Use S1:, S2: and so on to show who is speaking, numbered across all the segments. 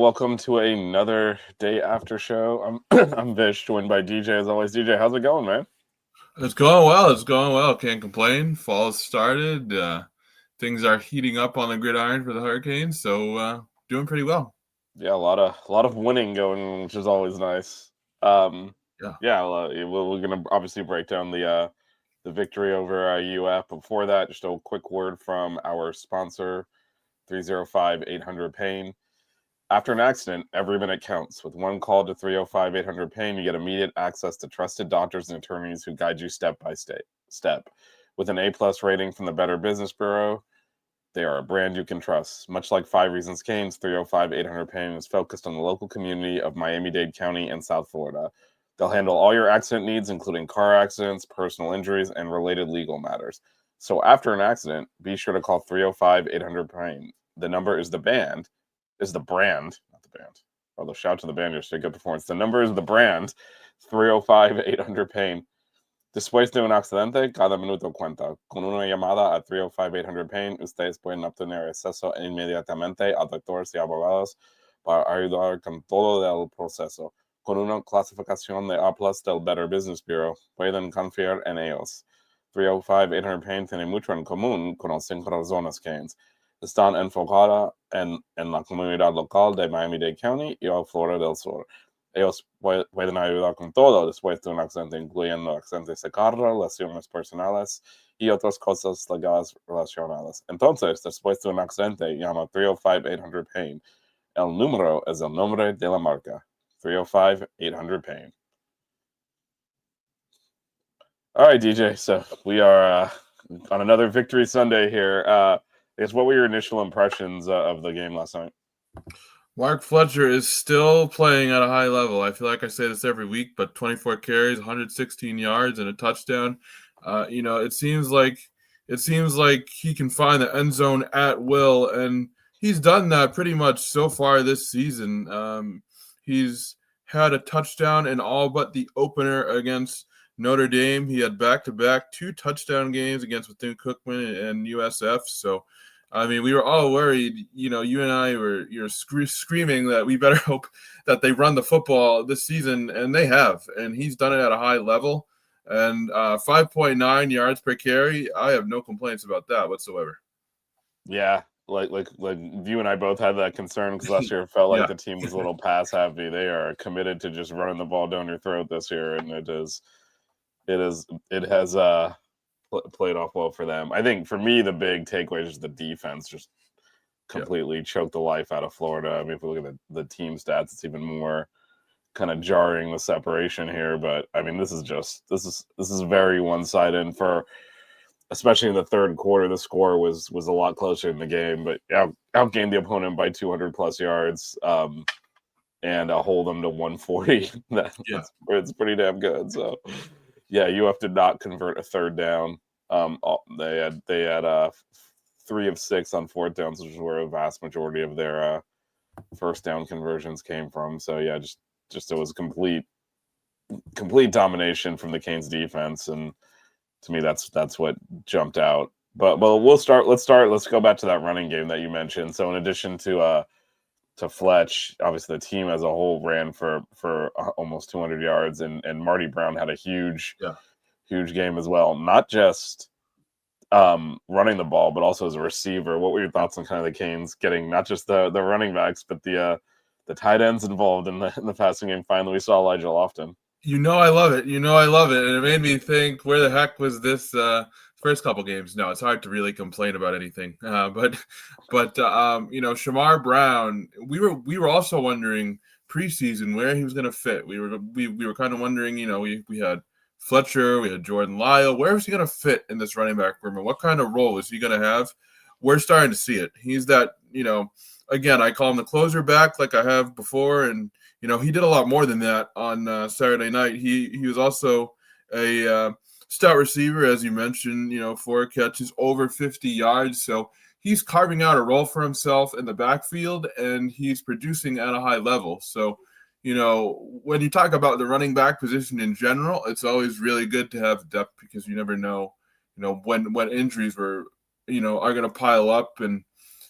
S1: welcome to another day after show. I'm Vish, joined by DJ as always. DJ, how's it going, man?
S2: It's going well. It's going well. Can't complain. Fall's started. Things are heating up on the gridiron for the Hurricanes, so doing pretty well.
S1: Yeah, a lot of winning going, which is always nice. Um,
S2: Yeah.
S1: yeah, we're gonna obviously break down the victory over UF. Before that, just a quick word from our sponsor, 305-800-PAIN. After an accident, every minute counts. With one call to 305-800-PAIN, you get immediate access to trusted doctors and attorneys who guide you step by step. With an A-plus rating from the Better Business Bureau, they are a brand you can trust. Much like Five Reasons Cane's, 305-800-PAIN is focused on the local community of Miami-Dade County and South Florida. They'll handle all your accident needs, including car accidents, personal injuries, and related legal matters. So after an accident, be sure to call 305-800-PAIN. The number is the brand, not the band. Although shout to the band yesterday, good performance. The number is the brand, 305-800-PAIN. Después de un accidente, cada minuto cuenta. Con una llamada a 305-800-PAIN, ustedes pueden obtener acceso inmediatamente a doctores y abogados para ayudar con todo el proceso. Con una clasificación de A+ del Better Business Bureau, pueden confiar en ellos. 305-800-PAIN tiene mucho en común con las 5 razones Canes. Están enfocadas en la comunidad local de Miami-Dade County y Florida del Sur. Ellos pueden ayudar con todo después de un accidente, incluyendo accidentes de carro, lesiones personales y otras cosas legales relacionadas. Entonces, después de un accidente, llama 305-800-PAIN. El número es el nombre de la marca. 305-800-PAIN. All right, DJ. So we are on another Victory Sunday here. I guess, what were your initial impressions of the game last night?
S2: Mark Fletcher is still playing at a high level. I feel like I say this every week, but 24 carries, 116 yards, and a touchdown. It seems like he can find the end zone at will, and he's done that pretty much so far this season. He's had a touchdown in all but the opener against Notre Dame. He had back-to-back 2 touchdown games against Bethune-Cookman and USF. So, I mean, we were all worried. You and I were screaming that we better hope that they run the football this season, and they have. And he's done it at a high level. And 5.9 yards per carry, I have no complaints about that whatsoever.
S1: Yeah, like you and I both had that concern because last year it felt like the team was a little pass happy. They are committed to just running the ball down your throat this year, and it has played off well for them. I think for me, the big takeaway is just the defense just completely choked the life out of Florida. I mean, if we look at the team stats, it's even more kind of jarring, the separation here. But I mean, this is very one-sided. For especially in the third quarter, the score was a lot closer in the game, but outgained the opponent by 200+ yards and hold them to 140. It's pretty damn good. So yeah, UF did not convert a third down. They had 3 of 6 on fourth downs, which is where a vast majority of their first down conversions came from. So yeah, just it was complete domination from the Canes defense, and to me that's what jumped out. But let's go back to that running game that you mentioned. So in addition to Fletch, obviously the team as a whole ran for almost 200 yards, and Marty Brown had a huge game as well. Not just running the ball, but also as a receiver. What were your thoughts on kind of the Canes getting not just the running backs, but the tight ends involved in the passing game? Finally, we saw Elijah Lofton.
S2: I love it. And it made me think, where the heck was this first couple games? No, it's hard to really complain about anything. But Shamar Brown, we were also wondering preseason where he was going to fit. We were kind of wondering, we had Fletcher, we had Jordan Lyle. Where was he going to fit in this running back room, and what kind of role is he going to have? We're starting to see it. He's that, again, I call him the closer back like I have before, and he did a lot more than that on Saturday night. He was also a stout receiver, as you mentioned, 4 catches, over 50 yards. So he's carving out a role for himself in the backfield, and he's producing at a high level. So, when you talk about the running back position in general, it's always really good to have depth, because you never know, when injuries are going to pile up. And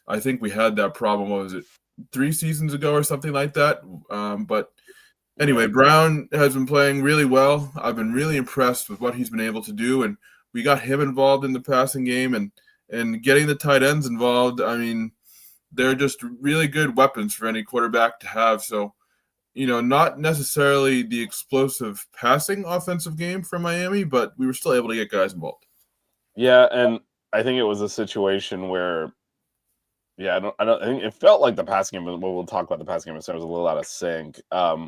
S2: I think we had that problem. What was it? 3 seasons ago or something like that. But anyway,
S1: Yeah.
S2: Brown has been playing really well. I've been really impressed with what he's been able to do, and we got him involved in the passing game and getting the tight ends involved. I mean, they're just really good weapons for any quarterback to have. So, not necessarily the explosive passing offensive game from Miami, but we were still able to get guys involved.
S1: Yeah, and I think it was a situation where, I think it felt like the passing game. We'll talk about the passing game. So it was a little out of sync.
S2: Yeah.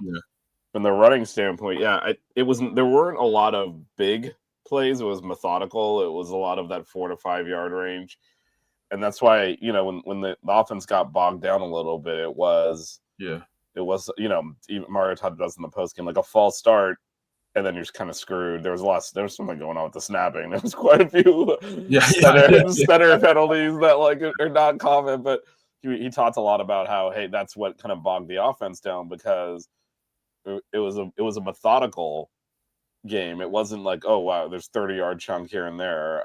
S1: From the running standpoint, it wasn't. There weren't a lot of big plays. It was methodical. It was a lot of that 4 to 5 yard range, and that's why when the offense got bogged down a little bit, it was
S2: Yeah.
S1: even Mario talked about this in the post game, like a false start, and then you're just kind of screwed. There was something going on with the snapping. There was quite a few
S2: Yeah.
S1: center penalties that like are not common, but he talked a lot about how, hey, that's what kind of bogged the offense down, because it was a methodical game. It wasn't like, oh wow, there's 30-yard chunk here and there.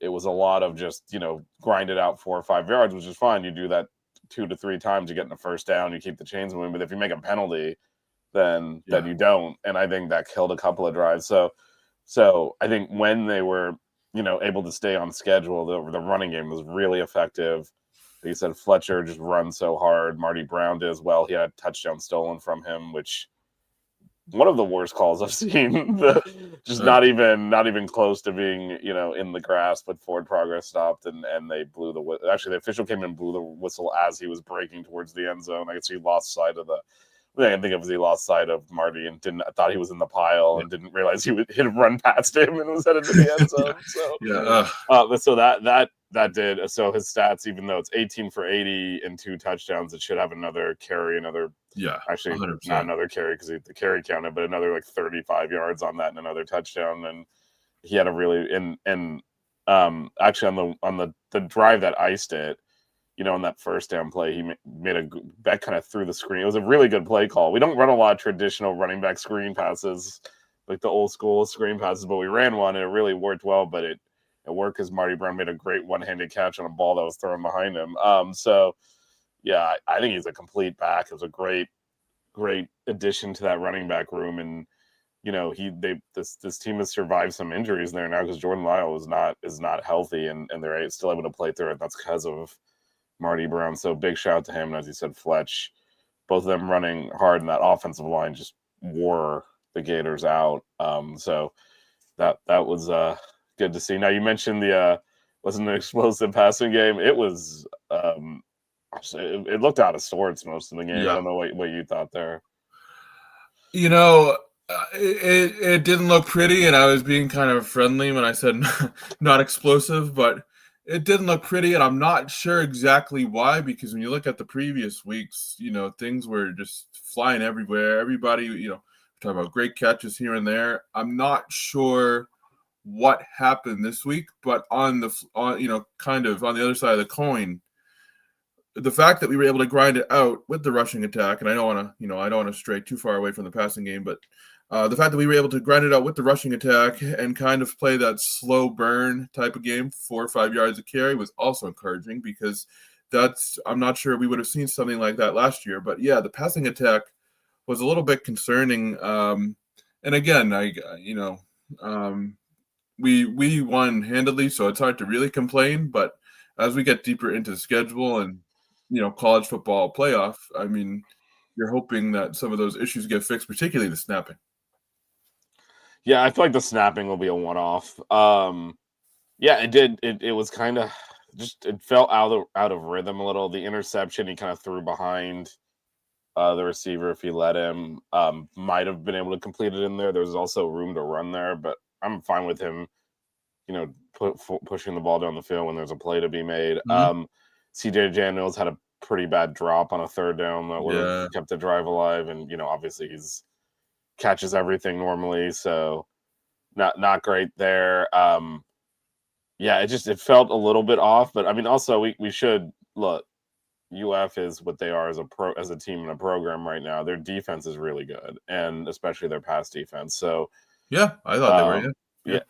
S1: It was a lot of just grind it out 4 or 5 yards, which is fine. You do that 2 to 3 times, you get in the first down, you keep the chains moving. But if you make a penalty, then you don't. And I think that killed a couple of drives. So I think when they were able to stay on schedule, the running game was really effective. Like you said, Fletcher just runs so hard. Marty Brown did as well. He had a touchdown stolen from him, which one of the worst calls I've seen. Not even close to being in the grasp. But forward progress stopped, and they blew the whistle. Actually, the official came and blew the whistle as he was breaking towards the end zone. I guess he lost sight of he lost sight of Marty and thought he was in the pile and didn't realize he had run past him and was headed to the end zone. So that did. So his stats, even though it's 18 for 80 and 2 touchdowns, it should have another carry, actually 100%. Not another carry because the carry counted, but another like 35 yards on that and another touchdown. And he had a really actually on the drive that iced it, in that first down play, he made that kind of through the screen. It was a really good play call. We don't run a lot of traditional running back screen passes, like the old school screen passes, but we ran one and it really worked well. But it worked because Marty Brown made a great one-handed catch on a ball that was thrown behind him. So yeah, I think he's a complete back. It was a great addition to that running back room. And this team has survived some injuries there now because Jordan Lyle is not healthy, and they're still able to play through it. That's because of Marty Brown. So big shout out to him. And as you said, Fletch, both of them running hard, and that offensive line just wore the Gators out. So that was good to see. Now you mentioned the wasn't an explosive passing game. It was it looked out of sorts most of the game. Yeah. I don't know what you thought there.
S2: It didn't look pretty, and I was being kind of friendly when I said not explosive, but it didn't look pretty, and I'm not sure exactly why, because when you look at the previous weeks, things were just flying everywhere. Everybody, talking about great catches here and there. I'm not sure what happened this week, but kind of on the other side of the coin, the fact that we were able to grind it out with the rushing attack, and I don't want to stray too far away from the passing game, but the fact that we were able to grind it out with the rushing attack and kind of play that slow burn type of game, 4 or 5 yards a carry, was also encouraging, because I'm not sure we would have seen something like that last year. But yeah, the passing attack was a little bit concerning. And again, we won handedly, so it's hard to really complain. But as we get deeper into the schedule and college football playoff, I mean, you're hoping that some of those issues get fixed, particularly the snapping.
S1: Yeah, I feel like the snapping will be a one-off. Yeah, it did. It was kind of just, it felt out of rhythm a little. The interception he kind of threw behind the receiver if he let him. Might have been able to complete it in there. There's also room to run there, but I'm fine with him, pushing the ball down the field when there's a play to be made.
S2: Mm-hmm.
S1: CJ Daniels had a pretty bad drop on a third down that would have kept the drive alive, and obviously he's catches everything normally, so not great there. It felt a little bit off, but I mean, also we should look. UF is what they are as a team and a program right now. Their defense is really good, and especially their pass defense. So
S2: yeah, I thought they were.
S1: Yeah,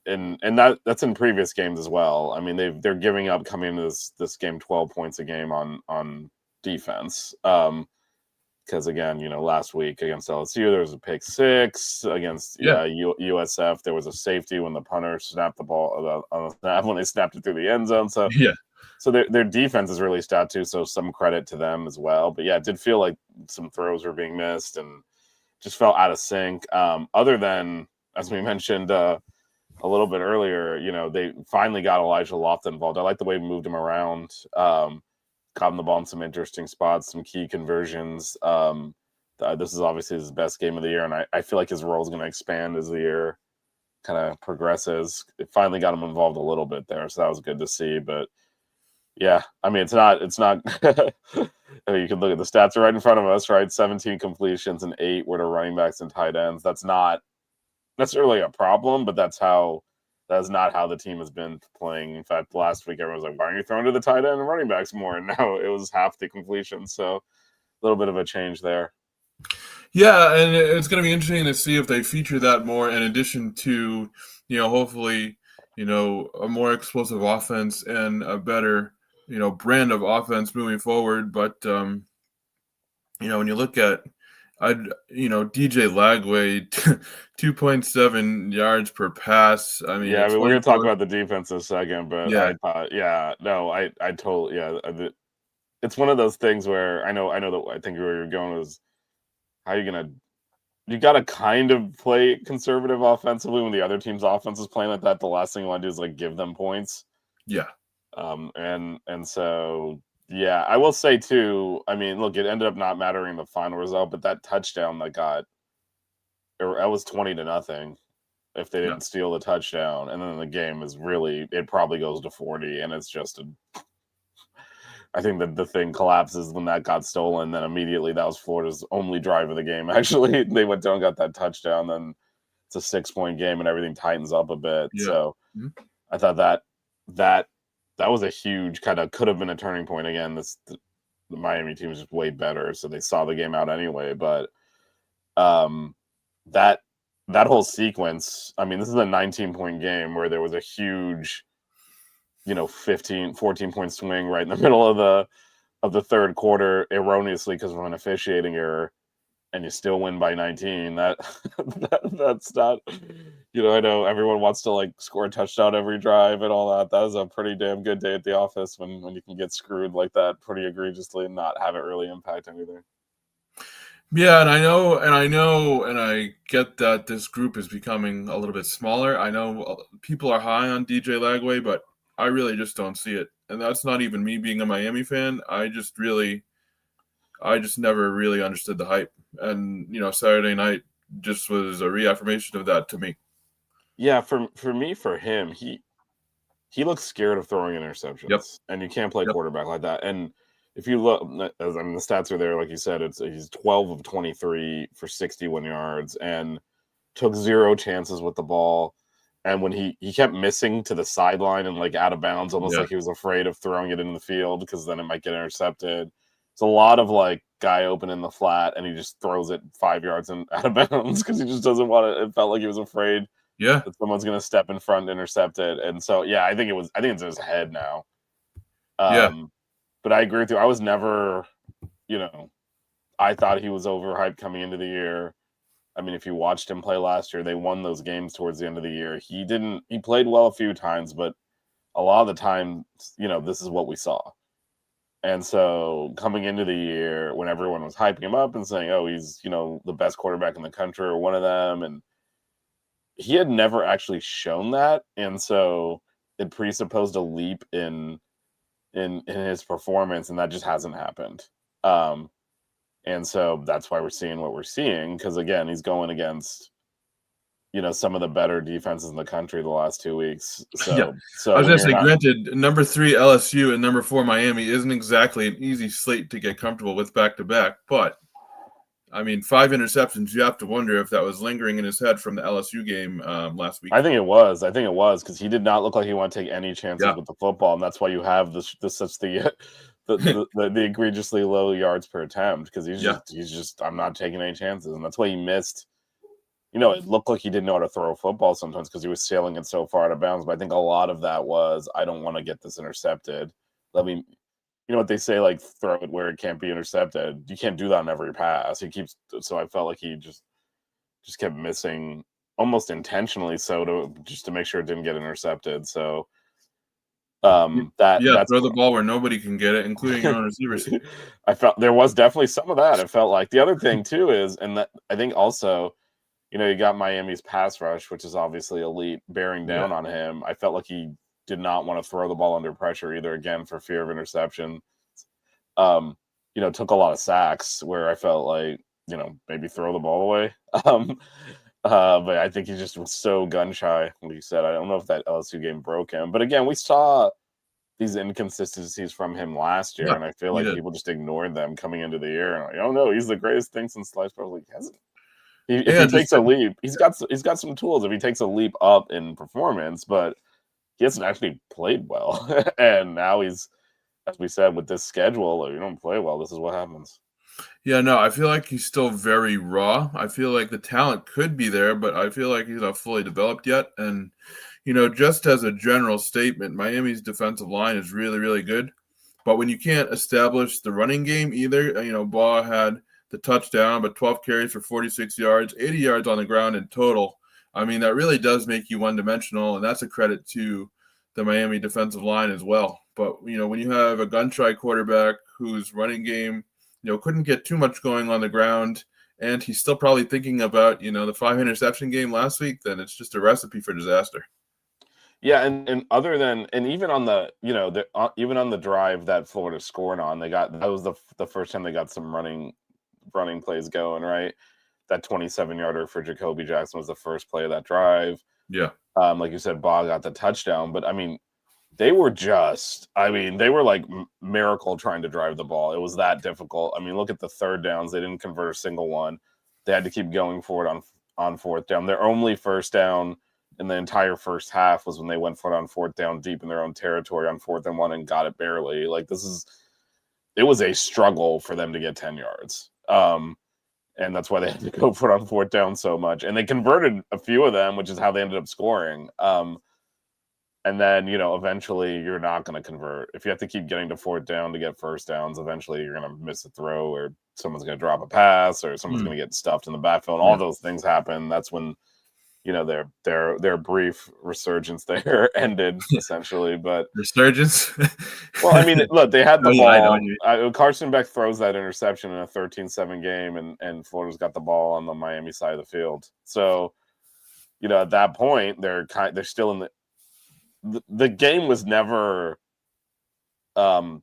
S1: and that's in previous games as well. I mean, they're giving up coming into this game 12 points a game on defense. Because again, last week against LSU, there was a pick six. Against USF, there was a safety when the punter snapped the ball on the snap when they snapped it through the end zone. So so their defense is really stout too. So some credit to them as well. But yeah, it did feel like some throws were being missed and just felt out of sync. Other than, as we mentioned a little bit earlier, they finally got Elijah Loft involved. I like the way we moved him around. Caught him the ball in some interesting spots, some key conversions. This is obviously his best game of the year, and I feel like his role is going to expand as the year kind of progresses. It finally got him involved a little bit there, so that was good to see. But yeah, I mean, it's not. I mean, you can look at the stats are right in front of us, right? 17 completions and 8 were to running backs and tight ends. That's not necessarily a problem, but that's not how the team has been playing. In fact, last week everyone was like, why aren't you throwing to the tight end and running backs more? And now it was half the completion. So a little bit of a change there.
S2: Yeah, and it's going to be interesting to see if they feature that more in addition to, hopefully, a more explosive offense and a better, brand of offense moving forward. But, when you look at, DJ Lagway, 2.7 yards per pass. I mean,
S1: we're going to talk about the defense in a second, but
S2: I
S1: totally, it's one of those things where I know that I think where you're going is how you got to kind of play conservative offensively when the other team's offense is playing like that. The last thing you want to do is like give them points.
S2: Yeah.
S1: And so, yeah, I will say too, I mean, look, it ended up not mattering the final result, but that touchdown that was 20-0 if they didn't steal the touchdown. And then the game is it probably goes to 40. And it's just I think that the thing collapses when that got stolen. Then immediately that was Florida's only drive of the game. Actually, they went down and got that touchdown. Then it's a 6-point game and everything tightens up a bit. Yeah. So I thought that was a huge could have been a turning point. Again, the Miami team is just way better, so they saw the game out anyway. But that whole sequence, I mean, this is a 19-point game where there was a huge 14-point swing right in the middle of the third quarter erroneously because of an officiating error, and you still win by 19. That's not, I know everyone wants to score a touchdown every drive and all that. That was a pretty damn good day at the office when you can get screwed like that pretty egregiously and not have it really impact anything.
S2: Yeah, and I get that this group is becoming a little bit smaller. I know people are high on DJ Lagway, but I really just don't see it. And that's not even me being a Miami fan. I just never really understood the hype. And, Saturday night just was a reaffirmation of that to me.
S1: Yeah, for him, he looks scared of throwing interceptions.
S2: Yep.
S1: And you can't play quarterback like that. And if you look, the stats are there, like you said, he's 12 of 23 for 61 yards and took 0 chances with the ball. And when he kept missing to the sideline and out of bounds, almost like he was afraid of throwing it in the field because then it might get intercepted. It's a lot of guy open in the flat and he just throws it 5 yards and out of bounds because he just doesn't want it. It felt like he was afraid that someone's going to step in front and intercept it. And so, yeah, I think it's in his head now. But I agree with you. I was never, I thought he was overhyped coming into the year. I mean, if you watched him play last year, they won those games towards the end of the year. He played well a few times, but a lot of the time, this is what we saw. And so coming into the year when everyone was hyping him up and saying, oh, he's, the best quarterback in the country or one of them. And he had never actually shown that. And so it presupposed a leap in his performance, and that just hasn't happened. And so that's why we're seeing what we're seeing, because again, he's going against some of the better defenses in the country the last 2 weeks. So
S2: I was gonna say, granted, number 3 LSU and number 4 Miami isn't exactly an easy slate to get comfortable with back to back, but I mean, 5 interceptions. You have to wonder if that was lingering in his head from the LSU game last week.
S1: I think it was because he did not look like he wanted to take any chances with the football, and that's why you have the egregiously low yards per attempt, because he's just I'm not taking any chances, and that's why he missed. It looked like he didn't know how to throw a football sometimes because he was sailing it so far out of bounds. But I think a lot of that was, I don't want to get this intercepted. you know what they say, like throw it where it can't be intercepted. You can't do that on every pass. So I felt like he just kept missing almost intentionally, so to make sure it didn't get intercepted. So that's
S2: throw the ball where nobody can get it, including your own receivers.
S1: I felt there was definitely some of that. I felt like the other thing too is, and that I think also, you got Miami's pass rush, which is obviously elite, bearing down on him. I felt like he did not want to throw the ball under pressure either, again, for fear of interception. Took a lot of sacks where I felt like, maybe throw the ball away. But I think he just was so gun shy, like you said. I don't know if that LSU game broke him. But again, we saw these inconsistencies from him last year, and I feel like people just ignored them coming into the year. And like, oh no, he's the greatest thing since sliced bread. Like, hasn't. If he takes a leap, he's got some tools. If he takes a leap up in performance, but he hasn't actually played well. And now he's, as we said, with this schedule, you don't play well, this is what happens.
S2: Yeah, no, I feel like he's still very raw. I feel like the talent could be there, but I feel like he's not fully developed yet. And, just as a general statement, Miami's defensive line is really, really good. But when you can't establish the running game either, Baugh had the touchdown, but 12 carries for 46 yards, 80 yards on the ground in total. I mean, that really does make you one-dimensional, and that's a credit to the Miami defensive line as well. But, when you have a gun-shy quarterback whose running game, couldn't get too much going on the ground, and he's still probably thinking about, the 5-interception game last week, then it's just a recipe for disaster.
S1: Yeah, and other than, and even on the, even on the drive that Florida scored on, that was the first time they got some running plays going, right? That 27-yarder for Jacoby Jackson was the first play of that drive.
S2: Yeah.
S1: Like you said, Baugh got the touchdown, but I mean, they were like miracle trying to drive the ball. It was that difficult. I mean, look at the third downs. They didn't convert a single one. They had to keep going for it on fourth down. Their only first down in the entire first half was when they went for it on fourth down deep in their own territory on 4th and 1 and got it barely. Like, it was a struggle for them to get 10 yards. And that's why they had to go for it on 4th down so much. And they converted a few of them, which is how they ended up scoring. And then, eventually you're not going to convert. If you have to keep getting to 4th down to get first downs, eventually you're going to miss a throw, or someone's going to drop a pass, or someone's going to get stuffed in the backfield. All those things happen. That's when, their brief resurgence there ended, essentially. But
S2: resurgence?
S1: Well, I mean, look, they had the ball. Carson Beck throws that interception in a 13-7 game, and Florida's got the ball on the Miami side of the field. So, at that point, they're still in the game was never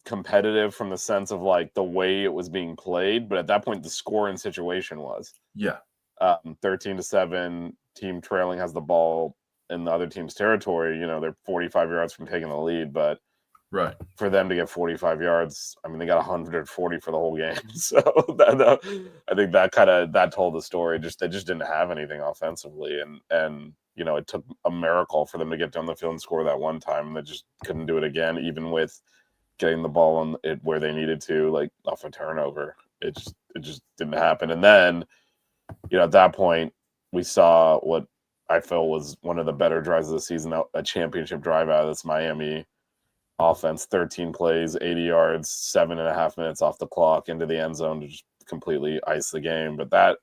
S1: competitive from the sense of like the way it was being played, but at that point the score and situation was 13-7, team trailing has the ball in the other team's territory. They're 45 yards from taking the lead, but for them to get 45 yards, I mean, they got 140 for the whole game. So I think that told the story. They just didn't have anything offensively, and it took a miracle for them to get down the field and score that one time, and they just couldn't do it again, even with getting the ball on it where they needed to, like off a turnover. It just didn't happen. And then, at that point, we saw what I felt was one of the better drives of the season, a championship drive out of this Miami offense. 13 plays, 80 yards, 7.5 minutes off the clock into the end zone to just completely ice the game. But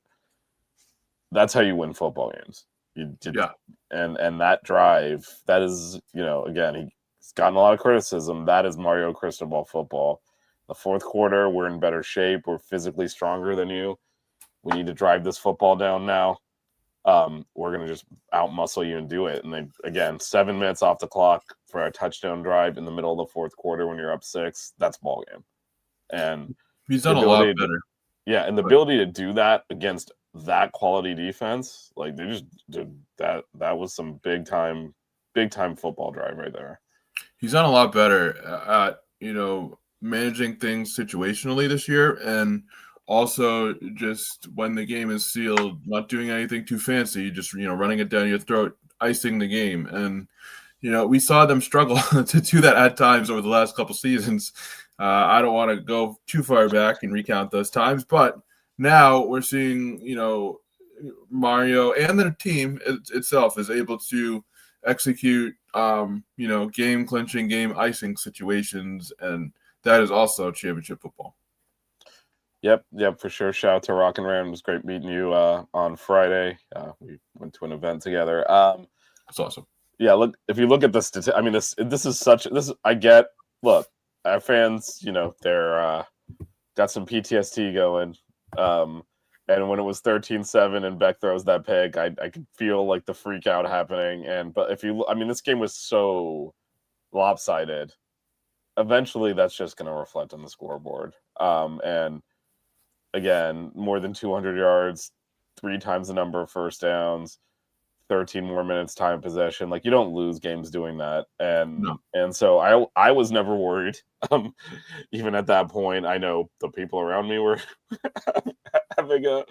S1: that's how you win football games. And that drive, that is, again, he's gotten a lot of criticism. That is Mario Cristobal football. The fourth quarter, we're in better shape. We're physically stronger than you. We need to drive this football down now. We're going to just out-muscle you and do it. And then, again, 7 minutes off the clock for a touchdown drive in the middle of the fourth quarter when you're up 6, that's ball game. And
S2: he's done a lot better.
S1: And the ability to do that against that quality defense, like they just did that. That was some big time football drive right there.
S2: He's done a lot better at, managing things situationally this year, and also just when the game is sealed, not doing anything too fancy, just, running it down your throat, icing the game. And, we saw them struggle to do that at times over the last couple seasons. I don't want to go too far back and recount those times, but now we're seeing, Mario and the team itself is able to execute, game clinching, game icing situations, and that is also championship football.
S1: Yep, for sure. Shout out to Rock and Ram. It was great meeting you on Friday. We went to an event together.
S2: That's awesome.
S1: Yeah, look, if you look at this, I mean, this is such this. I get. Look, our fans, they're got some PTSD going. And when it was 13-7 and Beck throws that pick, I could feel like the freak out happening. But this game was so lopsided. Eventually, that's just going to reflect on the scoreboard. And again, more than 200 yards, 3 times the number of first downs, 13 more minutes time of possession. Like, you don't lose games doing that. And so I was never worried. Even at that point, I know the people around me were having a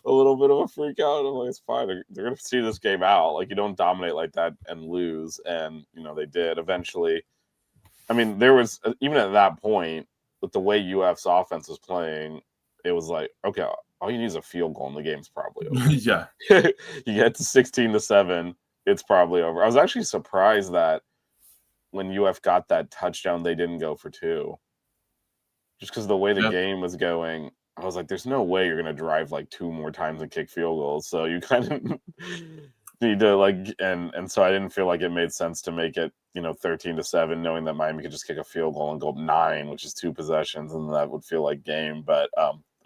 S1: little bit of a freak out. I'm like, it's fine. They're going to see this game out. Like, you don't dominate like that and lose. And, they did eventually. I mean, there was, even at that point, with the way UF's offense was playing, it was like, okay, all you need is a field goal and the game's probably over.
S2: Yeah.
S1: You get to 16-7, it's probably over. I was actually surprised that when UF got that touchdown, they didn't go for 2. Just because the way the game was going, I was like, there's no way you're going to drive like 2 more times and kick field goals. So you kind of need to and so I didn't feel like it made sense to make it, 13-7, knowing that Miami could just kick a field goal and go 9, which is 2 possessions, and that would feel like game. But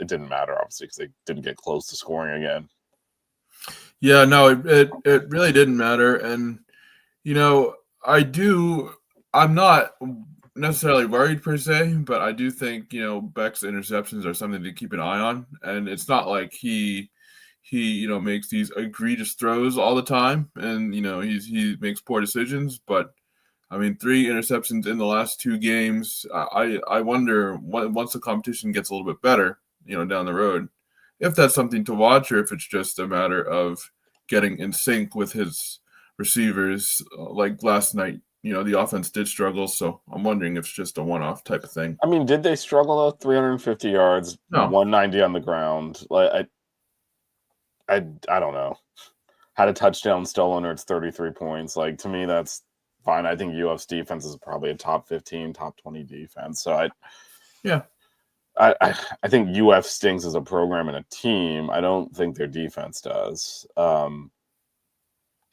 S1: it didn't matter, obviously, because they didn't get close to scoring again.
S2: Yeah, no, it really didn't matter. And, I'm not necessarily worried per se, but I do think, Beck's interceptions are something to keep an eye on. And it's not like he makes these egregious throws all the time, and, he makes poor decisions. But, 3 interceptions in the last 2 games. I wonder, once the competition gets a little bit better, down the road, if that's something to watch, or if it's just a matter of getting in sync with his receivers. Like last night, the offense did struggle, so I'm wondering if it's just a one-off type of thing.
S1: I mean, did they struggle though? 350 yards,
S2: No.
S1: 190 on the ground. Like, I don't know. Had a touchdown stolen, or it's 33 points. Like, to me, that's fine. I think UF's defense is probably a top 15, top 20 defense. So I think UF stinks as a program and a team. I don't think their defense does.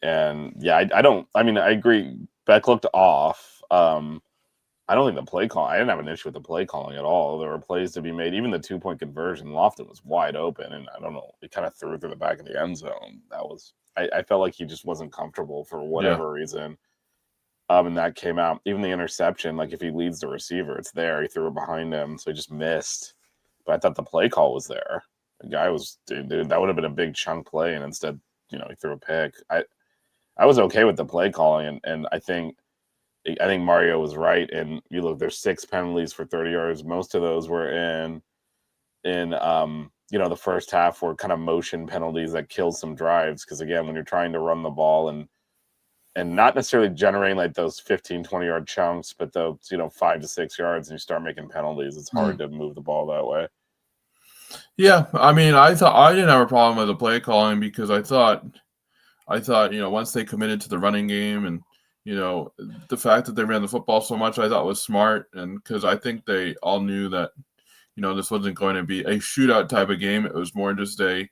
S1: And yeah, I agree. Beck looked off. I don't think the play call. I didn't have an issue with the play calling at all. There were plays to be made. Even the 2-point conversion, Lofton was wide open, and I don't know. He kind of threw it through the back of the end zone. That was. I felt like he just wasn't comfortable for whatever reason. And that came out. Even the interception, like if he leads the receiver, it's there. He threw it behind him, so he just missed. But I thought the play call was there. The guy was, dude, that would have been a big chunk play, and instead, he threw a pick. I was okay with the play calling, and I think Mario was right. And you look, there's 6 penalties for 30 yards. Most of those were in the first half, were kind of motion penalties that killed some drives. Because again, when you're trying to run the ball and not necessarily generating like those 15, 20-yard chunks, but those 5 to 6 yards, and you start making penalties, it's hard to move the ball that way.
S2: Yeah, I thought I didn't have a problem with the play calling, because I thought once they committed to the running game, and the fact that they ran the football so much, I thought was smart. And because I think they all knew that this wasn't going to be a shootout type of game. It was more just a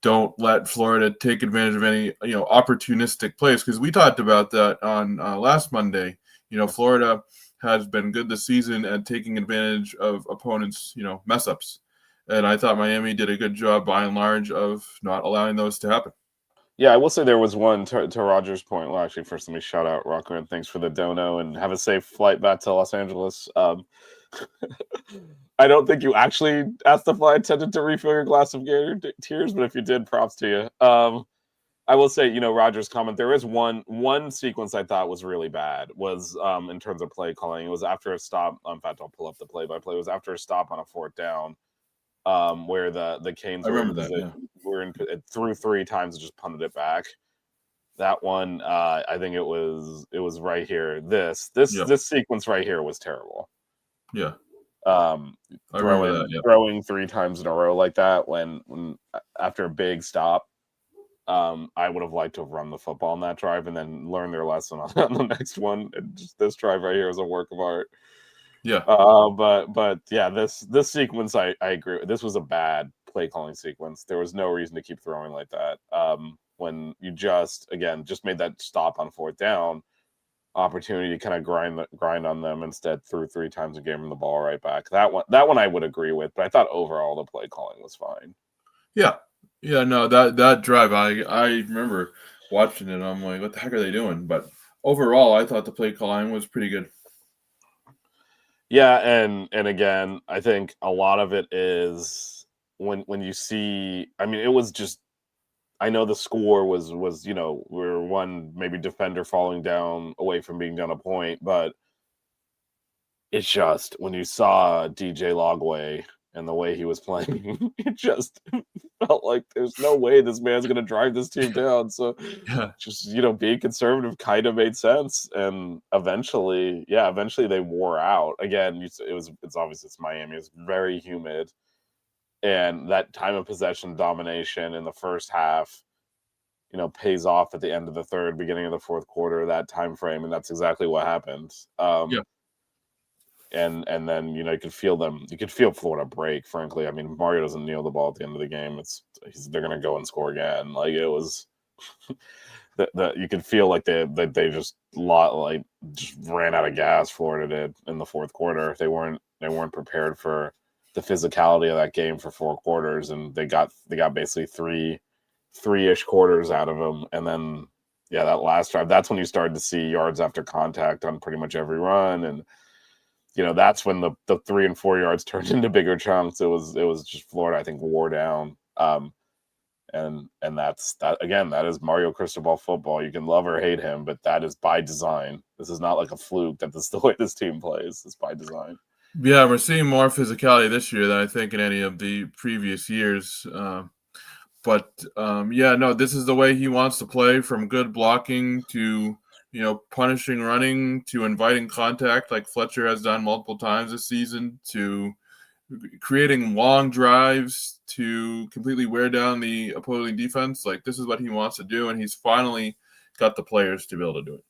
S2: don't let Florida take advantage of any opportunistic plays, because we talked about that on last Monday. Florida has been good this season at taking advantage of opponents mess ups, and I thought Miami did a good job by and large of not allowing those to happen.
S1: Yeah, I will say there was one to Roger's point. Well, actually, first let me shout out Rocker, and thanks for the dono, and have a safe flight back to Los Angeles. I don't think you actually asked the flight attendant to refill your glass of Gator tears, but if you did, props to you. I will say, Roger's comment, there is one sequence I thought was really bad, was in terms of play calling. It was after a stop. In fact, I'll pull up the play-by-play. It was after a stop on a 4th down, where the Canes were in, threw 3 times and just punted it back. That one, I think it was right here. This sequence right here was terrible.
S2: Yeah.
S1: Throwing 3 times in a row like that when after a big stop. I would have liked to have run the football on that drive and then learn their lesson on the next one. And just this drive right here is a work of art.
S2: Yeah.
S1: But yeah, this sequence, I agree. This was a bad play calling sequence. There was no reason to keep throwing like that. When you just made that stop on fourth down, opportunity to kind of grind on them, instead threw three times and gave them the ball right back. That one I would agree with, but I thought overall the play calling was fine.
S2: Yeah. Yeah, no, that drive, I remember watching it, and I'm like, what the heck are they doing? But overall, I thought the play calling was pretty good.
S1: Yeah, and again, I think a lot of it is when you see. I mean, it was just. I know the score was we were one maybe defender falling down away from being down a point, but it's just when you saw DJ Logway and the way he was playing, it just felt like there's no way this man's going to drive this team down. So
S2: Yeah.
S1: just being conservative kind of made sense, and eventually they wore out. Again, it's obvious it's Miami. It's very humid, and that time of possession domination in the first half pays off at the end of the third, beginning of the fourth quarter, that time frame, and that's exactly what happened.
S2: Yeah.
S1: And then you could feel Florida break. Frankly, I mean, Mario doesn't kneel the ball at the end of the game. They're going to go and score again. Like, it was that you could feel like they just ran out of gas. Florida did in the fourth quarter. They weren't prepared for the physicality of that game for four quarters, and they got basically three-ish quarters out of them. And then that last drive, that's when you started to see yards after contact on pretty much every run. And that's when the 3 and 4 yards turned into bigger chunks. It was just Florida, I think, wore down. And that again, that is Mario Cristobal football. You can love or hate him, but that is by design. This is not like a fluke that this is the way this team plays. It's by design.
S2: Yeah, we're seeing more physicality this year than I think in any of the previous years. No, this is the way he wants to play, from good blocking to punishing running to inviting contact like Fletcher has done multiple times this season, to creating long drives to completely wear down the opposing defense. Like, this is what he wants to do, and he's finally got the players to be able to do it.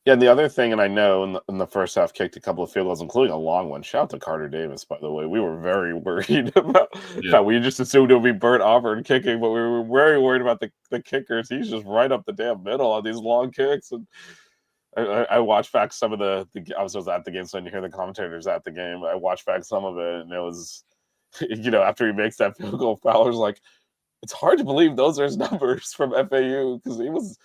S1: Yeah, and the other thing, and I know in the first half kicked a couple of field goals, including a long one. Shout out to Carter Davis, by the way. We were very worried about that. We just assumed it would be Burt Auburn kicking, but we were very worried about the kickers. He's just right up the damn middle on these long kicks. And I watched back some of the I was at the game, so I didn't hear the commentators at the game. I watched back some of it, and it was, after he makes that field goal, Fowler's like, it's hard to believe those are his numbers from FAU, because he was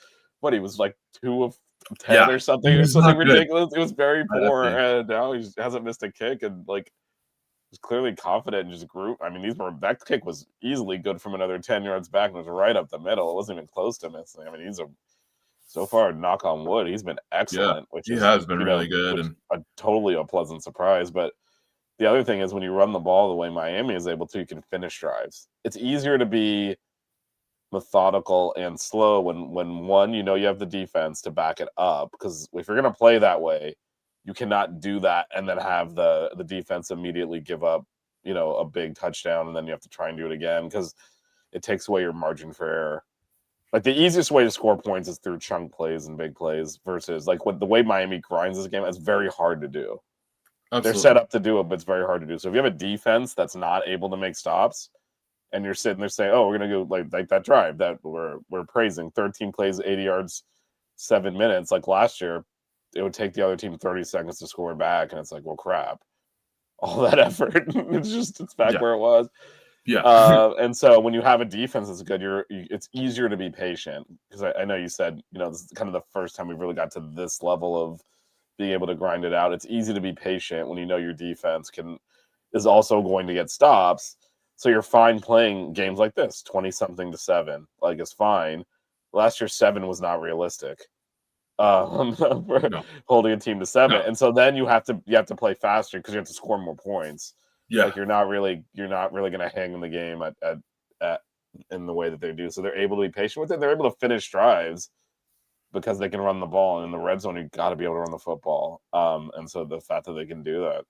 S1: like 2 of 10 or something ridiculous. It was very poor, and now he hasn't missed a kick, and like he's clearly confident and just group. I mean, that kick was easily good from another 10 yards back, and it was right up the middle. It wasn't even close to missing. I mean, so far, knock on wood, he's been excellent.
S2: He has been really good, and
S1: totally a pleasant surprise. But the other thing is, when you run the ball the way Miami is able to, you can finish drives. It's easier to be methodical and slow when one, you have the defense to back it up, because if you're going to play that way, you cannot do that and then have the defense immediately give up a big touchdown, and then you have to try and do it again, because it takes away your margin for error. Like, the easiest way to score points is through chunk plays and big plays, versus like the way Miami grinds this game. It's very hard to do. Absolutely. They're set up to do it, but it's very hard to do. So if you have a defense that's not able to make stops, and you're sitting there saying, "Oh, we're gonna go like that drive that we're praising, 13 plays, 80 yards, 7 minutes." Like last year, it would take the other team 30 seconds to score back, and it's like, well, crap, all that effort, it's back where it was.
S2: Yeah.
S1: And so when you have a defense that's good, it's easier to be patient, because I know you said this is kind of the first time we've really got to this level of being able to grind it out. It's easy to be patient when your defense is also going to get stops. So you're fine playing games like this, 20-something to 7. Like, it's fine. Last year, 7 was not realistic. Holding a team to 7, and so then you have to play faster, because you have to score more points.
S2: Yeah,
S1: like you're not really going to hang in the game at in the way that they do. So they're able to be patient with it. They're able to finish drives because they can run the ball, and in the red zone, you got to be able to run the football. And so the fact that they can do that,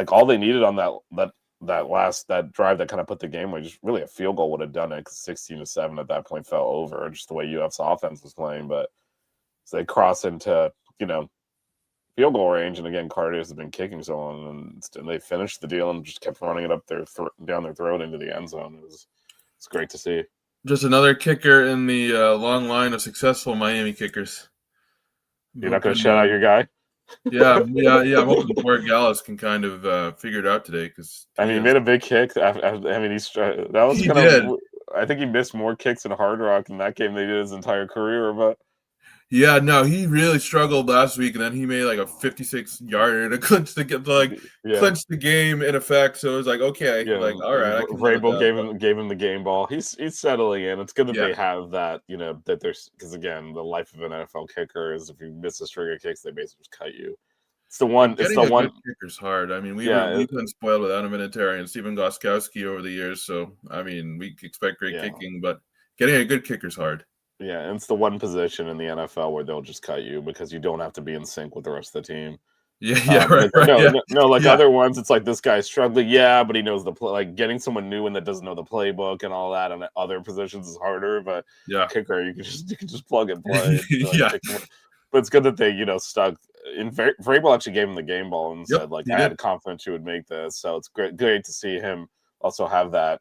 S1: all they needed on that drive that kind of put the game away, just really a field goal would have done it, because 16-7 at that point fell over, just the way UF's offense was playing. But so they cross into field goal range. And again, Cardinals has been kicking so long, and they finished the deal and just kept running it up down their throat into the end zone. It's great to see.
S2: Just another kicker in the long line of successful Miami kickers.
S1: You're not going to shout out your guy?
S2: Yeah. I'm hoping Corey Gallus can kind of figure it out today because
S1: he made a big kick. I mean, that was kind of. I think he missed more kicks in Hard Rock in that game than he did his entire career. But
S2: yeah, no, he really struggled last week, and then he made like a 56-yarder to clinch the game in effect. So it was like, okay, all right, I can
S1: Vrabel gave him the game ball. He's settling in. It's good that they have that, that there's, because again, the life of an NFL kicker is if you miss a string of kicks, they basically just cut you. It's the one.
S2: Getting a good kicker's hard. I mean, we've been spoiled with Adam Vinatieri and Stephen Gostkowski over the years. So I mean, we expect great kicking, but getting a good kicker's hard.
S1: Yeah, and it's the one position in the NFL where they'll just cut you because you don't have to be in sync with the rest of the team.
S2: Right.
S1: Other ones, it's like this guy's struggling, but he knows the play. Like getting someone new and that doesn't know the playbook and all that, and other positions is harder. But kicker, you can just plug and play. But it's good that they stuck. Vrabel actually gave him the game ball and said I had confidence you would make this. So it's great to see him also have that.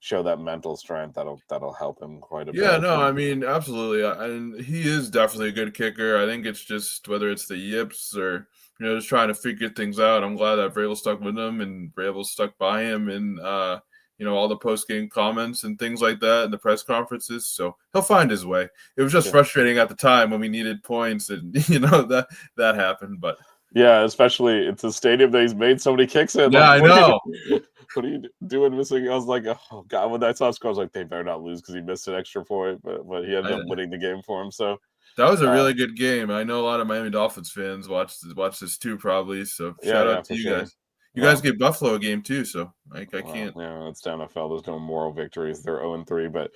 S1: Show that mental strength that'll help him quite a bit.
S2: Yeah, no, I mean, absolutely, and he is definitely a good kicker. I think it's just whether it's the yips or just trying to figure things out. I'm glad that Vrabel stuck with him and Vrabel stuck by him, and all the post game comments and things like that, and the press conferences. So he'll find his way. It was just frustrating at the time when we needed points, and that happened, but.
S1: Yeah, especially it's a stadium that he's made so many kicks in.
S2: Yeah, I know.
S1: What are you doing missing? I was like, oh god, when I saw score, I was like, they better not lose because he missed an extra point, but he ended up winning the game for him. So
S2: that was a really good game. I know a lot of Miami Dolphins fans watch this too, probably. So shout out to you guys. You guys gave Buffalo a game too, so I can't.
S1: Yeah, it's the NFL. There's no moral victories. They're 0-3, but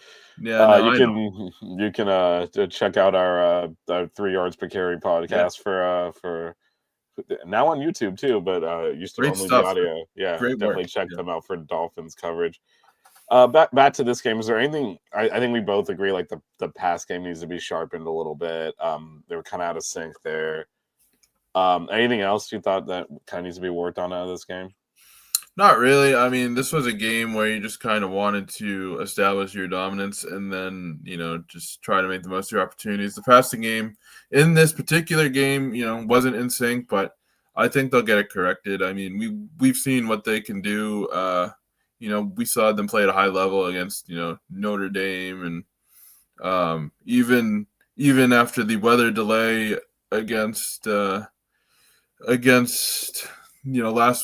S1: you can check out our 3 yards per carry podcast for. Now on YouTube too, but used to only the audio. Yeah, definitely check them out for Dolphins coverage. Back to this game. Is there anything? I think we both agree like the pass game needs to be sharpened a little bit. They were kind of out of sync there. Anything else you thought that kind of needs to be worked on out of this game?
S2: Not really. I mean, this was a game where you just kind of wanted to establish your dominance and then, just try to make the most of your opportunities. The passing game in this particular game, wasn't in sync, but I think they'll get it corrected. I mean, we've seen what they can do. We saw them play at a high level against, Notre Dame, and even after the weather delay against last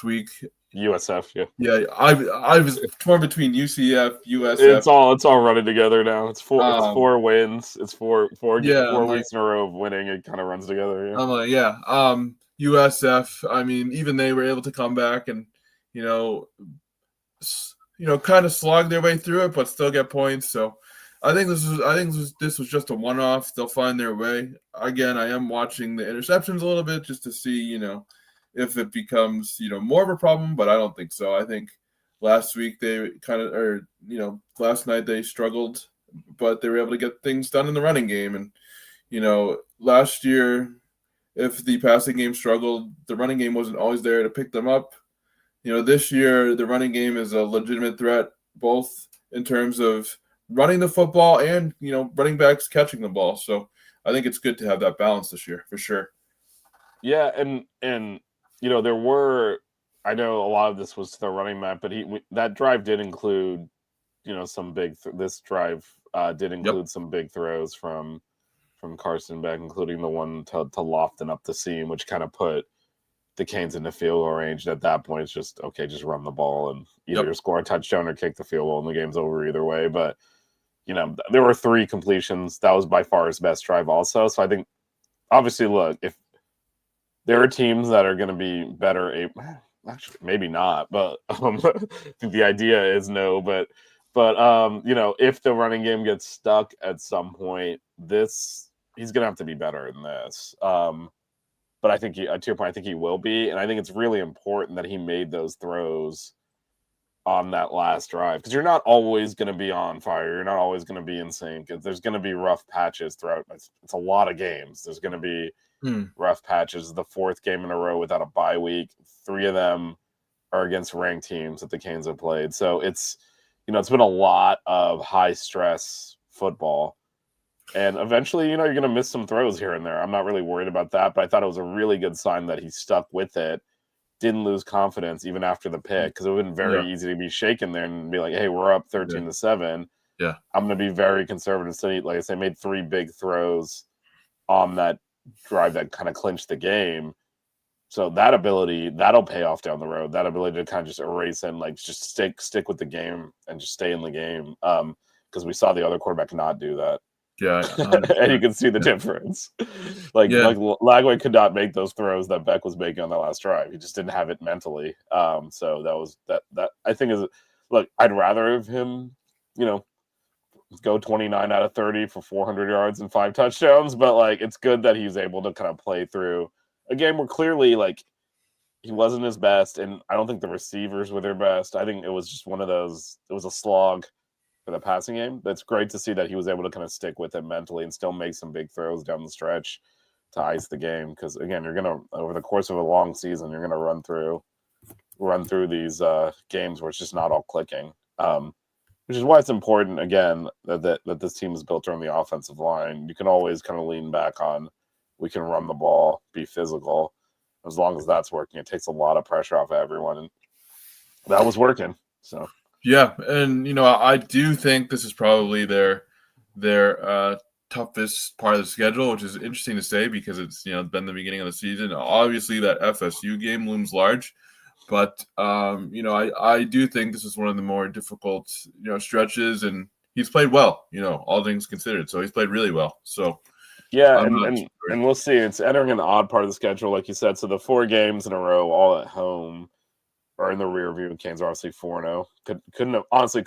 S2: week.
S1: USF,
S2: yeah. I was torn between UCF, USF.
S1: It's all running together now. It's 4 wins. It's four weeks in a row of winning. It kind of runs together. Yeah.
S2: I'm like, USF. I mean, even they were able to come back and kind of slog their way through it, but still get points. So I think this was just a one-off. They'll find their way. Again, I am watching the interceptions a little bit just to see if it becomes, more of a problem, but I don't think so. I think last week last night they struggled, but they were able to get things done in the running game. And, last year, if the passing game struggled, the running game wasn't always there to pick them up. This year, the running game is a legitimate threat, both in terms of running the football and, running backs catching the ball. So I think it's good to have that balance this year, for sure.
S1: Yeah, and there were, I know a lot of this was to the running back, but that drive did include, some big. This drive did include some big throws from Carson Beck, including the one to Lofton up the seam, which kind of put the Canes into field goal range. And at that point, it's just okay, just run the ball and either score a touchdown or kick the field goal, and the game's over either way. But there were 3 completions. That was by far his best drive, also. So I think, obviously, look, if there are teams that are going to be better. Actually, maybe not, but I think the idea is no. But if the running game gets stuck at some point, he's going to have to be better than this. But I think to your point, I think he will be, and I think it's really important that he made those throws on that last drive, because you're not always going to be on fire. You're not always going to be in sync. There's going to be rough patches throughout. It's a lot of games. There's going to be rough patches. The fourth game in a row without a bye week. 3 of them are against ranked teams that the Canes have played. So it's been a lot of high stress football. And eventually, you're going to miss some throws here and there. I'm not really worried about that, but I thought it was a really good sign that he stuck with it, didn't lose confidence even after the pick, because it would have been very easy to be shaken there and be like, hey, we're up 13-7.
S2: Yeah.
S1: I'm going to be very conservative. So, like I say, made 3 big throws on that drive that kind of clinched the game. So that ability, that'll pay off down the road. That ability to kind of just erase and like just stick with the game and just stay in the game. Because we saw the other quarterback not do that.
S2: Yeah,
S1: and you can see the difference. Like Lagway could not make those throws that Beck was making on the last drive. He just didn't have it mentally. So that was that I think is, look, I'd rather have him, go 29 out of 30 for 400 yards and 5 touchdowns, but like it's good that he's able to kind of play through a game where clearly like he wasn't his best, and I don't think the receivers were their best. I think it was just one of those, it was a slog for the passing game. That's great to see that he was able to kind of stick with it mentally and still make some big throws down the stretch to ice the game. Because again, you're gonna, over the course of a long season, you're gonna run through these games where it's just not all clicking. Which is why it's important again that this team is built around the offensive line. You can always kind of lean back on, we can run the ball, be physical. As long as that's working, it takes a lot of pressure off of everyone, and that was working. So.
S2: Yeah, and I do think this is probably their toughest part of the schedule, which is interesting to say because it's been the beginning of the season. Obviously, that FSU game looms large, but I do think this is one of the more difficult stretches, and he's played well. All things considered, so he's played really well. So
S1: yeah, and we'll see. It's entering an odd part of the schedule, like you said. So the 4 games in a row, all at home, or in the rear view. Canes are obviously 4-0. Could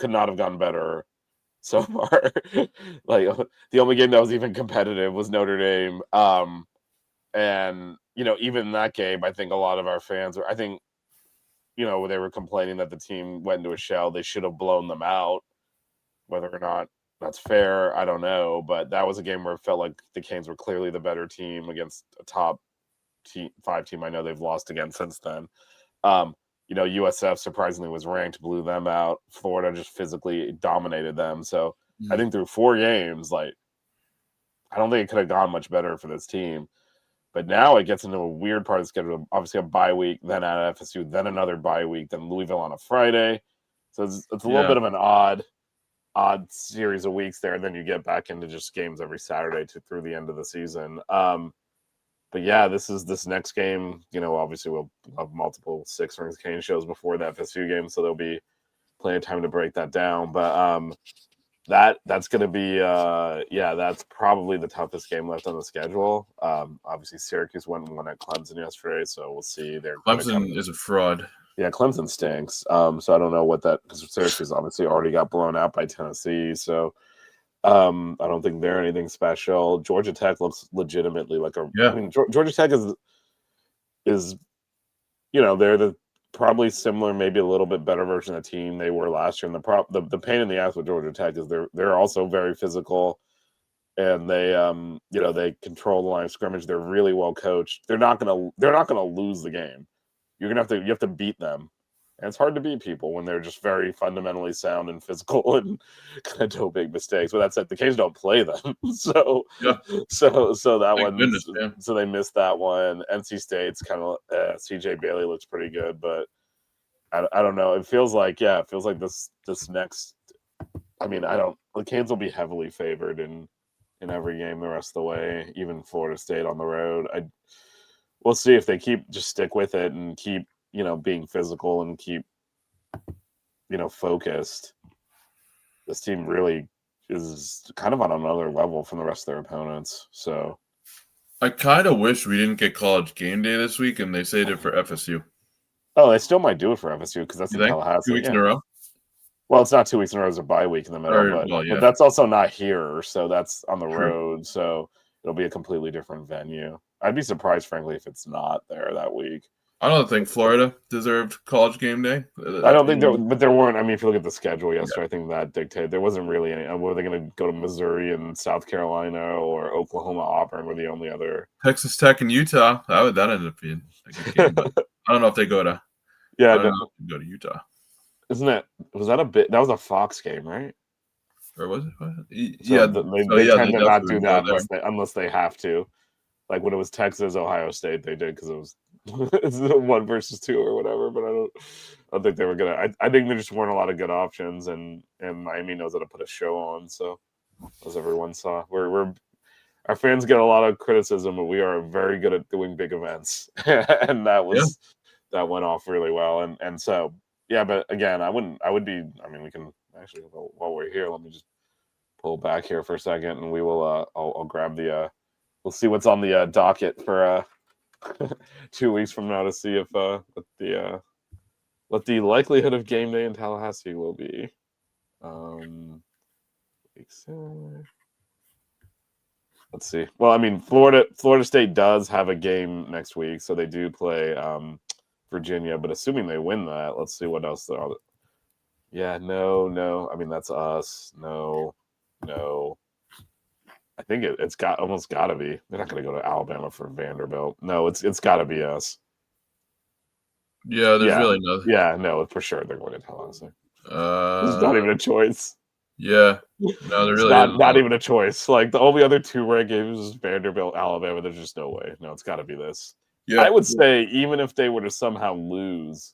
S1: not have gone better so far. Like the only game that was even competitive was Notre Dame. And even in that game, I think a lot of our fans were, they were complaining that the team went into a shell. They should have blown them out. Whether or not that's fair, I don't know. But that was a game where it felt like the Canes were clearly the better team against a top 5 team. I know they've lost again since then. USF surprisingly was ranked, blew them out. Florida just physically dominated them. So I think through 4 games, like, I don't think it could have gone much better for this team. But now it gets into a weird part of the schedule. Obviously a bye week, then at FSU, then another bye week, then Louisville on a Friday. So it's a little bit of an odd series of weeks there. And then you get back into just games every Saturday through the end of the season. But yeah, this next game, obviously we'll have multiple 6 Rings Cane shows before the FSU game, so there'll be plenty of time to break that down. But that's going to be that's probably the toughest game left on the schedule. Obviously Syracuse went and won at Clemson yesterday, so we'll see.
S2: Clemson is a fraud.
S1: Yeah, Clemson stinks. So I don't know what that, because Syracuse obviously already got blown out by Tennessee, so. I don't think they're anything special. Georgia Tech looks legitimately like Georgia Tech is they're the probably similar, maybe a little bit better version of the team they were last year. And the pain in the ass with Georgia Tech is they're also very physical, and they they control the line of scrimmage. They're really well coached. They're not gonna lose the game. You have to beat them. And it's hard to beat people when they're just very fundamentally sound and physical and kind of do big mistakes. But that said, the Canes don't play them, so that one. So they missed that one. NC State's kind of CJ Bailey looks pretty good, but I don't know. It feels like this next. The Canes will be heavily favored in every game the rest of the way, even Florida State on the road. We'll see if they just stick with it and keep. Being physical and keep, focused. This team really is kind of on another level from the rest of their opponents. So
S2: I kind of wish we didn't get College Game Day this week and they saved it for FSU.
S1: Oh, they still might do it for FSU because that's in Tallahassee.
S2: 2 weeks in a row?
S1: Well, it's not 2 weeks in a row. There's a bye week in the middle, but that's also not here. So that's on the road. So it'll be a completely different venue. I'd be surprised, frankly, if it's not there that week.
S2: I don't think Florida deserved college game day.
S1: I don't think
S2: You
S1: but there weren't. I mean, if you look at the schedule
S2: yeah.
S1: yesterday, I think that dictated there wasn't really any. Were they going to go to Missouri and South Carolina or Oklahoma, Auburn were the only other.
S2: Texas Tech and Utah. That ended up being a good game, but I don't know if they go to. I
S1: Yeah,
S2: don't
S1: no,
S2: know if they go to Utah.
S1: isn't that was that a bit? That was a Fox game, right?
S2: Or was it?
S1: So
S2: Yeah. So
S1: they
S2: yeah,
S1: tend
S2: they
S1: to not
S2: definitely
S1: do
S2: would go
S1: that
S2: there.
S1: unless they have to. Like when it was Texas, Ohio State, they did because it was it's 1 versus 2 or whatever. But I don't think they were gonna. I think there just weren't a lot of good options, and Miami knows how to put a show on. So as everyone saw, we're our fans get a lot of criticism, but we are very good at doing big events, and
S2: Yeah.
S1: that went off really well. And so yeah, but again, I would be. I mean, we can actually while we're here, let me just pull back here for a second, and we will. I'll grab the. We'll see what's on the docket for 2 weeks from now to see if what the likelihood of game day in Tallahassee will be. Let's see. Well, I mean, Florida State does have a game next week, so they do play Virginia. But assuming they win that, let's see what else there are. Yeah, no. I mean, that's us. No. I think it's got almost got to be. They're not going to go to Alabama for Vanderbilt. No, it's got to be us.
S2: Yeah. There's
S1: Yeah,
S2: really nothing.
S1: yeah, no, for sure they're going to Tallahassee. It's
S2: Uh.
S1: not even a choice.
S2: Yeah. No, there
S1: It's
S2: really isn't.
S1: not even a choice. Like the only other two ranked games is Vanderbilt, Alabama. There's just no way. No, it's got to be this. I
S2: Yeah.
S1: would say even if they were to somehow lose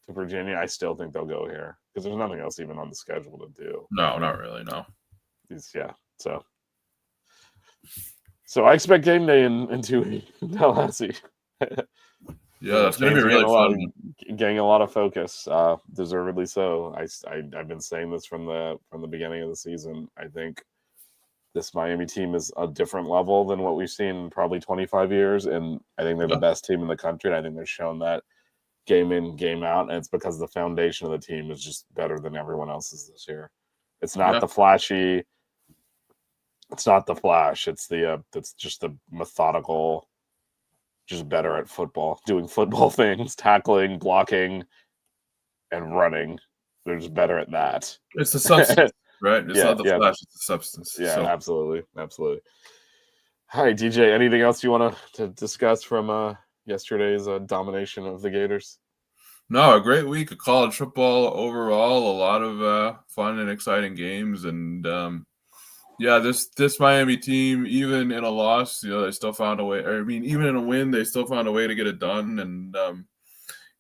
S1: to Virginia, I still think they'll go here because there's nothing else even on the schedule to do.
S2: No, not really. No.
S1: Yeah, so I expect game day in 2 weeks in Tallahassee.
S2: Yeah, that's gonna be
S1: Fans are
S2: really fun.
S1: getting a lot of focus, deservedly so. I've been saying this from the beginning of the season. I think this Miami team is a different level than what we've seen in probably 25 years, and I think they're the
S2: Yeah.
S1: best team in the country. And I think they've shown that game in, game out, and it's because the foundation of the team is just better than everyone else's this year. It's not
S2: Yeah.
S1: the flashy. It's not the flash. It's just the methodical, just better at football, doing football things, tackling, blocking, and running. They're just better at that.
S2: It's the substance, right? It's
S1: Yeah,
S2: not the
S1: yeah,
S2: flash, it's the substance.
S1: yeah,
S2: So
S1: absolutely. Hi, DJ. Anything else you want to discuss from yesterday's domination of the Gators?
S2: no, a great week of college football overall. A lot of fun and exciting games, and yeah, this Miami team, even in a loss, they still found a way. Or, I mean, even in a win, they still found a way to get it done. And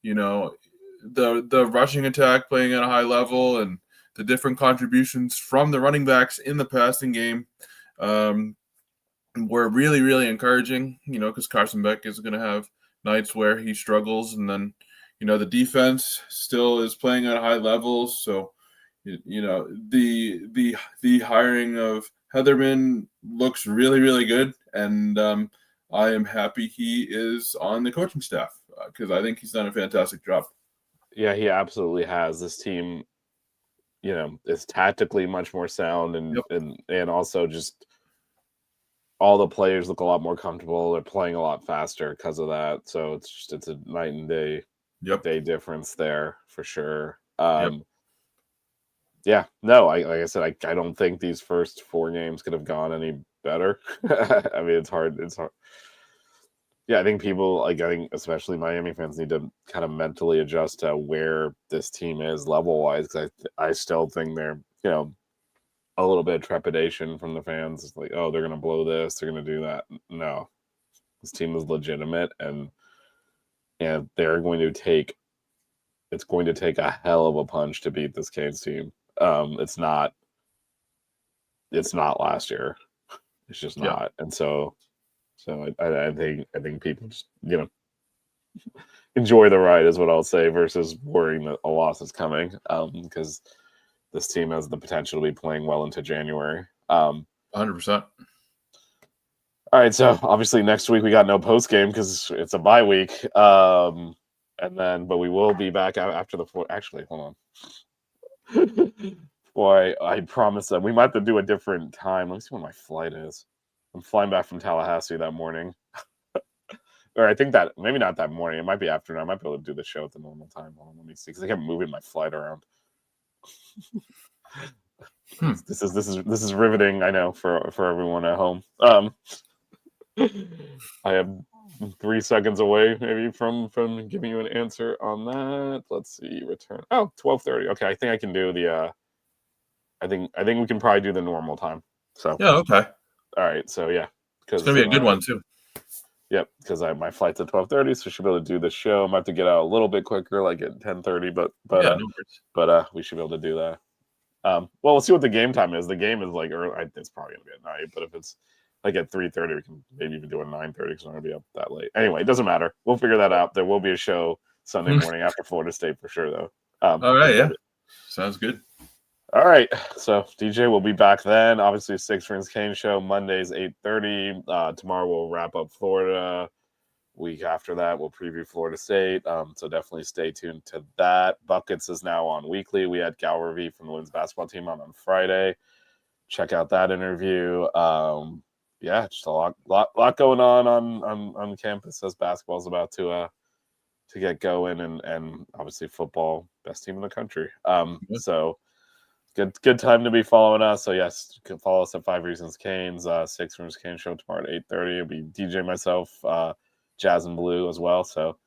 S2: you know, the rushing attack playing at a high level, and the different contributions from the running backs in the passing game um, were really, really encouraging. Because Carson Beck is going to have nights where he struggles, and then the defense still is playing at a high level. So the hiring of Heatherman looks really, really good, and I am happy he is on the coaching staff because I think he's done a fantastic job.
S1: Yeah, he absolutely has. This team, is tactically much more sound, and
S2: Yep.
S1: and also just all the players look a lot more comfortable. They're playing a lot faster because of that. So it's a night and day
S2: Yep.
S1: difference there for sure.
S2: Yep.
S1: Yeah, no, like I said, I don't think these first 4 games could have gone any better. I mean, it's hard. Yeah, I think I think especially Miami fans need to kind of mentally adjust to where this team is level wise because I still think they're a little bit of trepidation from the fans. It's like, oh, they're gonna blow this, they're gonna do that. No, this team is legitimate, and they're going to take. It's going to take a hell of a punch to beat this Canes team. It's not. It's not last year. It's just
S2: Yeah.
S1: not, and so I think people just enjoy the ride is what I'll say versus worrying that a loss is coming because this team has the potential to be playing well into January.
S2: 100%.
S1: All right, so obviously next week we got no post game because it's a bye week, but we will be back after the four. Actually, hold on. Boy, I promise that we might have to do a different time. Let me see when my flight is. I'm flying back from Tallahassee that morning. or I think that maybe not that morning. It might be afternoon. I might be able to do the show at the normal time. Hold on, let me see, because I kept moving my flight around. This is riveting. I know for everyone at home. I have 3 seconds away maybe from giving you an answer on that. Let's see, return. Oh, 12:30. Okay, I think I can do the. I think we can probably do the normal time. So
S2: yeah, okay.
S1: All right, so yeah,
S2: It's gonna be a good one too.
S1: Yep, because my flight's at 12:30, so should be able to do the show. I might have to get out a little bit quicker, like at 10:30, but
S2: yeah, no worries.
S1: But we should be able to do that. Well, we'll see what the game time is. The game is like early. It's probably gonna be at night, but if it's like at 3:30, we can maybe even do a 9:30 because I'm gonna be up that late. Anyway, it doesn't matter. We'll figure that out. There will be a show Sunday morning after Florida State for sure, though.
S2: All right, yeah, sounds good.
S1: All right, so DJ will be back then. Obviously, Six Rings Kane show Mondays 8:30. Tomorrow we'll wrap up Florida. Week after that, we'll preview Florida State. So definitely stay tuned to that. Buckets is now on weekly. We had Gal Revie from the women's basketball team on Friday. Check out that interview. Yeah, just a lot going on campus as basketball is about to get going, and obviously football, best team in the country. So good time to be following us. So yes, you can follow us at 5 Reasons Canes, Six Rings Kane show tomorrow at 8:30. It'll be DJ, myself, Jazz and Blue as well. So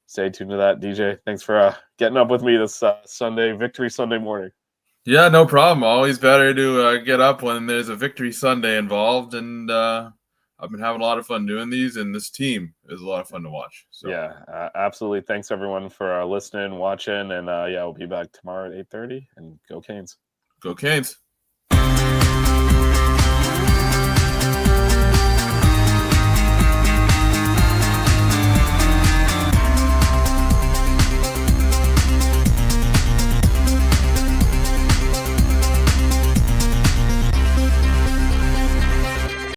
S1: stay tuned to that. DJ, thanks for getting up with me this Victory Sunday morning.
S2: Yeah, no problem. Always better to get up when there's a Victory Sunday involved, and I've been having a lot of fun doing these, and this team is a lot of fun to watch. So
S1: yeah, absolutely. Thanks everyone for listening, watching, and yeah, we'll be back tomorrow at 8:30. And go Canes.
S2: Go Canes.